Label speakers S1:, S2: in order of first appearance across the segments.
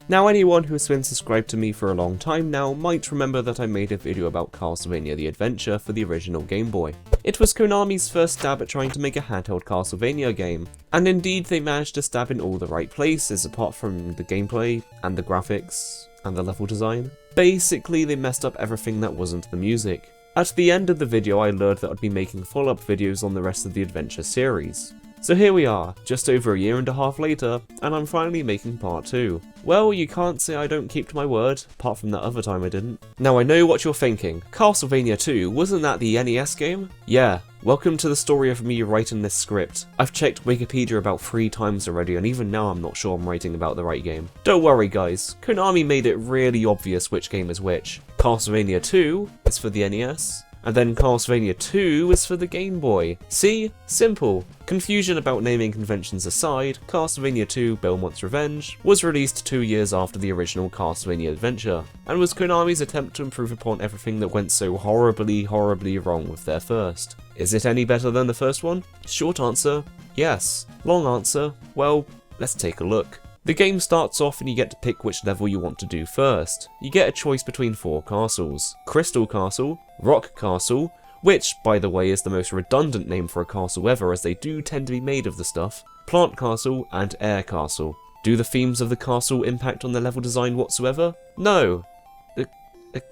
S1: Now anyone who has been subscribed to me for a long time now might remember that I made a video about Castlevania the Adventure for the original Game Boy. It was Konami's first stab at trying to make a handheld Castlevania game, and indeed they managed to stab in all the right places apart from the gameplay, and the graphics, and the level design. Basically they messed up everything that wasn't the music. At the end of the video I learned that I'd be making follow-up videos on the rest of the Adventure series. So here we are, just over a year and a half later, and I'm finally making part 2. Well, you can't say I don't keep to my word, apart from that other time I didn't. Now I know what you're thinking, Castlevania II, wasn't that the NES game? Yeah, welcome to the story of me writing this script. I've checked Wikipedia about 3 times already, and even now I'm not sure I'm writing about the right game. Don't worry guys, Konami made it really obvious which game is which. Castlevania II is for the NES, and then Castlevania 2 is for the Game Boy. See? Simple. Confusion about naming conventions aside, Castlevania 2 Belmont's Revenge was released 2 years after the original Castlevania Adventure, and was Konami's attempt to improve upon everything that went so horribly wrong with their first. Is it any better than the first one? Short answer, yes. Long answer, well, let's take a look. The game starts off and you get to pick which level you want to do first. You get a choice between 4 castles: Crystal Castle, Rock Castle, which, by the way, is the most redundant name for a castle ever as they do tend to be made of the stuff, Plant Castle, and Air Castle. Do the themes of the castle impact on the level design whatsoever? No.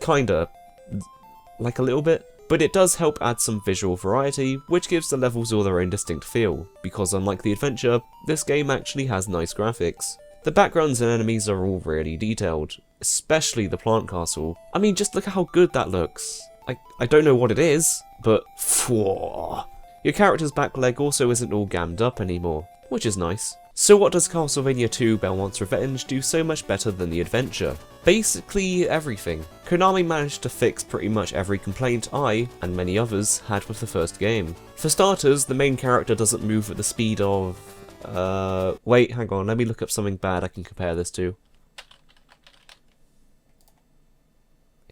S1: Kinda. Like a little bit. But it does help add some visual variety, which gives the levels all their own distinct feel, because unlike the Adventure, this game actually has nice graphics. The backgrounds and enemies are all really detailed, especially the Plant Castle. I mean, just look at how good that looks. I don't know what it is, but phew. Your character's back leg also isn't all gammed up anymore, which is nice. So what does Castlevania II Belmont's Revenge do so much better than the Adventure? Basically everything. Konami managed to fix pretty much every complaint I, and many others, had with the first game. For starters, the main character doesn't move at the speed of... wait, hang on, let me look up something bad I can compare this to.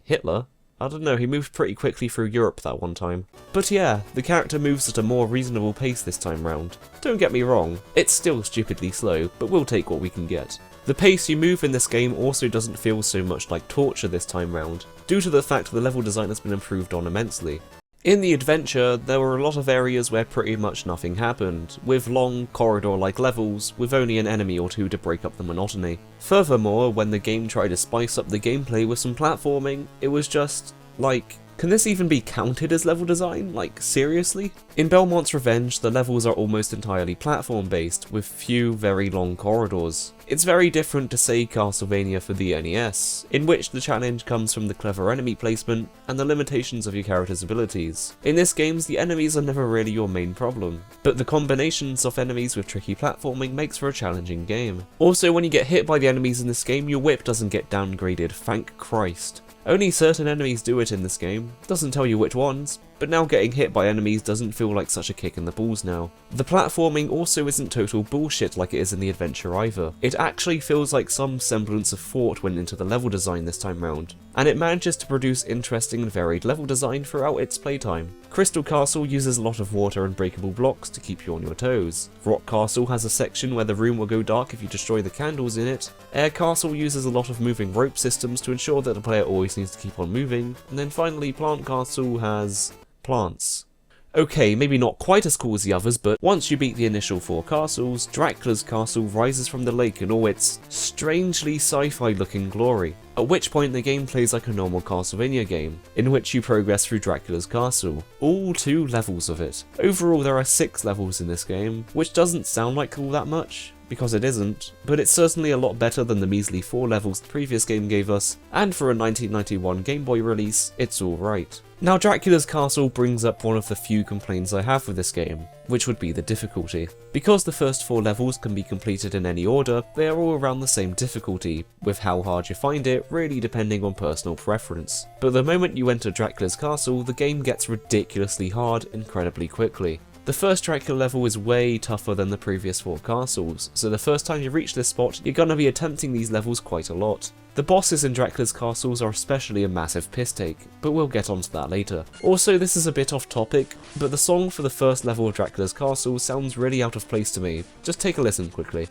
S1: Hitler? I don't know, he moved pretty quickly through Europe that one time. But yeah, the character moves at a more reasonable pace this time round. Don't get me wrong, it's still stupidly slow, but we'll take what we can get. The pace you move in this game also doesn't feel so much like torture this time round, due to the fact the level design has been improved on immensely. In the Adventure, there were a lot of areas where pretty much nothing happened, with long, corridor-like levels, with only an enemy or two to break up the monotony. Furthermore, when the game tried to spice up the gameplay with some platforming, it was just, like, can this even be counted as level design? Like, seriously? In Belmont's Revenge, the levels are almost entirely platform-based, with few very long corridors. It's very different to, say, Castlevania for the NES, in which the challenge comes from the clever enemy placement and the limitations of your character's abilities. In this game, the enemies are never really your main problem, but the combinations of enemies with tricky platforming makes for a challenging game. Also, when you get hit by the enemies in this game, your whip doesn't get downgraded, thank Christ. Only certain enemies do it in this game, doesn't tell you which ones, but now getting hit by enemies doesn't feel like such a kick in the balls now. The platforming also isn't total bullshit like it is in the Adventure either. It actually feels like some semblance of thought went into the level design this time round, and it manages to produce interesting and varied level design throughout its playtime. Crystal Castle uses a lot of water and breakable blocks to keep you on your toes. Rock Castle has a section where the room will go dark if you destroy the candles in it. Air Castle uses a lot of moving rope systems to ensure that the player always needs to keep on moving. And then finally, Plant Castle has plants. Okay, maybe not quite as cool as the others, but once you beat the initial 4 castles, Dracula's castle rises from the lake in all its strangely sci-fi looking glory. At which point the game plays like a normal Castlevania game, in which you progress through Dracula's castle, all 2 levels of it. Overall there are 6 levels in this game, which doesn't sound like all that much, because it isn't, but it's certainly a lot better than the measly 4 levels the previous game gave us, and for a 1991 Game Boy release, it's alright. Now Dracula's castle brings up one of the few complaints I have with this game, which would be the difficulty. Because the first 4 levels can be completed in any order, they are all around the same difficulty, with how hard you find it really depending on personal preference. But the moment you enter Dracula's castle, the game gets ridiculously hard incredibly quickly. The first Dracula level is way tougher than the previous 4 castles, so the first time you reach this spot, you're gonna be attempting these levels quite a lot. The bosses in Dracula's castles are especially a massive piss take, but we'll get onto that later. Also, this is a bit off topic, but the song for the first level of Dracula's castle sounds really out of place to me. Just take a listen quickly.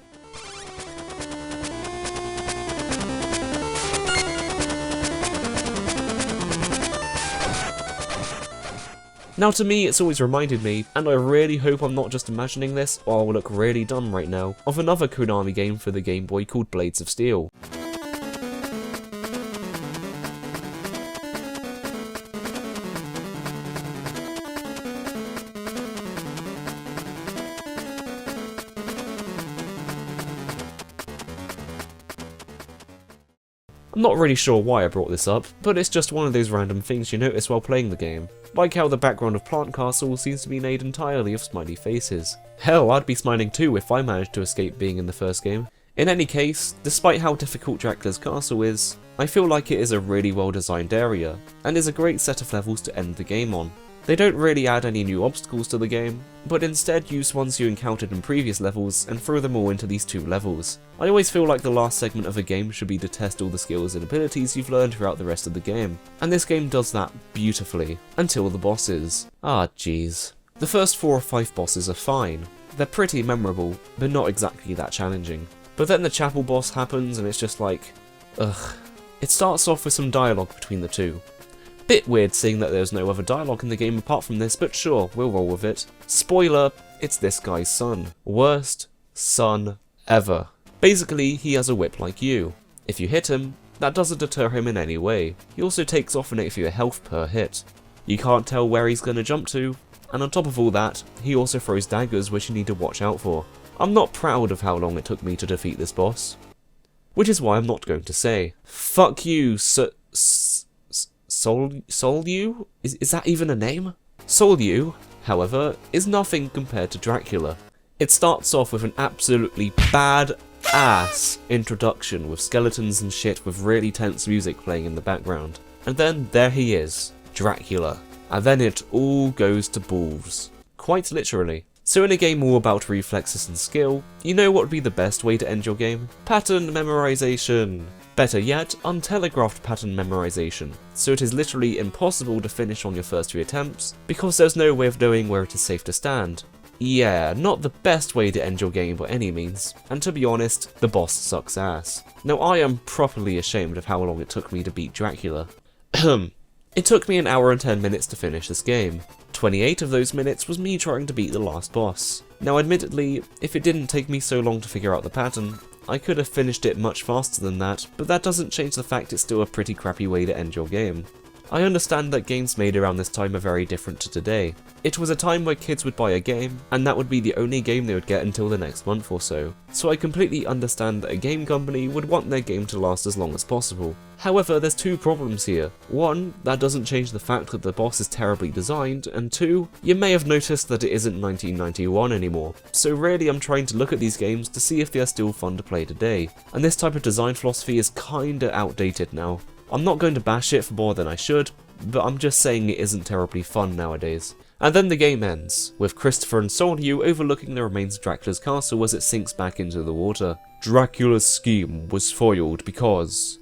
S1: Now to me, it's always reminded me, and I really hope I'm not just imagining this, or I'll look really dumb right now, of another Konami game for the Game Boy called Blades of Steel. I'm not really sure why I brought this up, but it's just one of those random things you notice while playing the game. Like how the background of Plant Castle seems to be made entirely of smiley faces. Hell, I'd be smiling too if I managed to escape being in the first game. In any case, despite how difficult Dracula's castle is, I feel like it is a really well designed area, and is a great set of levels to end the game on. They don't really add any new obstacles to the game, but instead use ones you encountered in previous levels and throw them all into these two levels. I always feel like the last segment of a game should be to test all the skills and abilities you've learned throughout the rest of the game, and this game does that beautifully, until the bosses. Ah jeez. The first 4 or 5 bosses are fine. They're pretty memorable, but not exactly that challenging. But then the chapel boss happens and it's just like, ugh. It starts off with some dialogue between the two. Bit weird seeing that there's no other dialogue in the game apart from this, but sure, we'll roll with it. Spoiler, it's this guy's son. Worst son ever. Basically, he has a whip like you. If you hit him, that doesn't deter him in any way. He also takes off an 8 of your health per hit. You can't tell where he's gonna jump to, and on top of all that, he also throws daggers which you need to watch out for. I'm not proud of how long it took me to defeat this boss. Which is why I'm not going to say, fuck you, Solyu? Is that even a name? Solyu, however, is nothing compared to Dracula. It starts off with an absolutely bad-ass introduction with skeletons and shit with really tense music playing in the background. And then there he is, Dracula. And then it all goes to balls. Quite literally. So in a game all about reflexes and skill, you know what would be the best way to end your game? Pattern memorization. Better yet, untelegraphed pattern memorization, so it is literally impossible to finish on your first 3 attempts, because there's no way of knowing where it is safe to stand. Yeah, not the best way to end your game by any means, and to be honest, the boss sucks ass. Now I am properly ashamed of how long it took me to beat Dracula. It took me 1 hour and 10 minutes to finish this game. 28 of those minutes was me trying to beat the last boss. Now admittedly, if it didn't take me so long to figure out the pattern, I could have finished it much faster than that, but that doesn't change the fact it's still a pretty crappy way to end your game. I understand that games made around this time are very different to today. It was a time where kids would buy a game, and that would be the only game they would get until the next month or so. So I completely understand that a game company would want their game to last as long as possible. However, there's 2 problems here. 1, that doesn't change the fact that the boss is terribly designed, and 2, you may have noticed that it isn't 1991 anymore. So really I'm trying to look at these games to see if they are still fun to play today, and this type of design philosophy is kinda outdated now. I'm not going to bash it for more than I should, but I'm just saying it isn't terribly fun nowadays. And then the game ends, with Christopher and Solyu overlooking the remains of Dracula's castle as it sinks back into the water. Dracula's scheme was foiled because...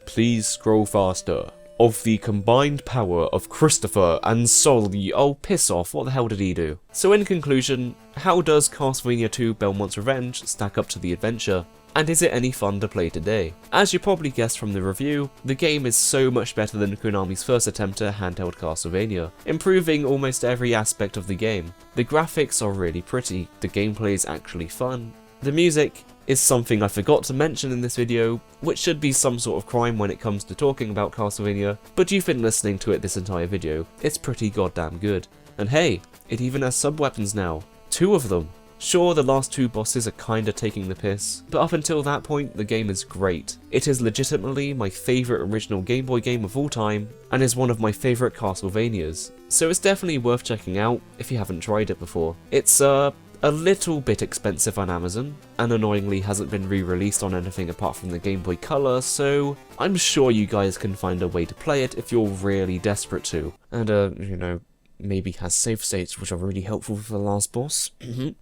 S1: Please scroll faster. Of the combined power of Christopher and Solyu. Oh, piss off, what the hell did he do? So in conclusion, how does Castlevania II Belmont's Revenge stack up to the adventure? And is it any fun to play today? As you probably guessed from the review, the game is so much better than Konami's first attempt at handheld Castlevania, improving almost every aspect of the game. The graphics are really pretty, the gameplay is actually fun, the music is something I forgot to mention in this video, which should be some sort of crime when it comes to talking about Castlevania, but you've been listening to it this entire video, it's pretty goddamn good. And hey, it even has sub-weapons now, 2 of them. Sure, the last 2 bosses are kinda taking the piss, but up until that point, the game is great. It is legitimately my favourite original Game Boy game of all time, and is one of my favourite Castlevanias, so it's definitely worth checking out if you haven't tried it before. It's a little bit expensive on Amazon, and annoyingly hasn't been re-released on anything apart from the Game Boy Color, so I'm sure you guys can find a way to play it if you're really desperate to. And you know, maybe has save states which are really helpful for the last boss.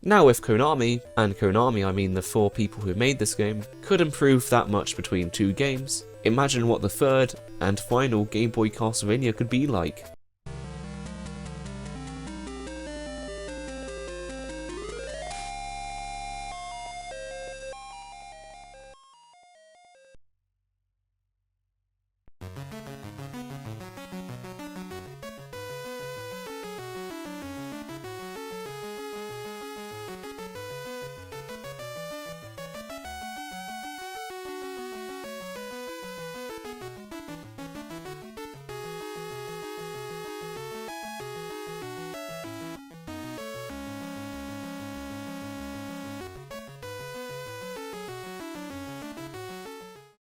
S1: Now if Konami, and Konami I mean the 4 people who made this game, could improve that much between 2 games, imagine what the 3rd and final Game Boy Castlevania could be like.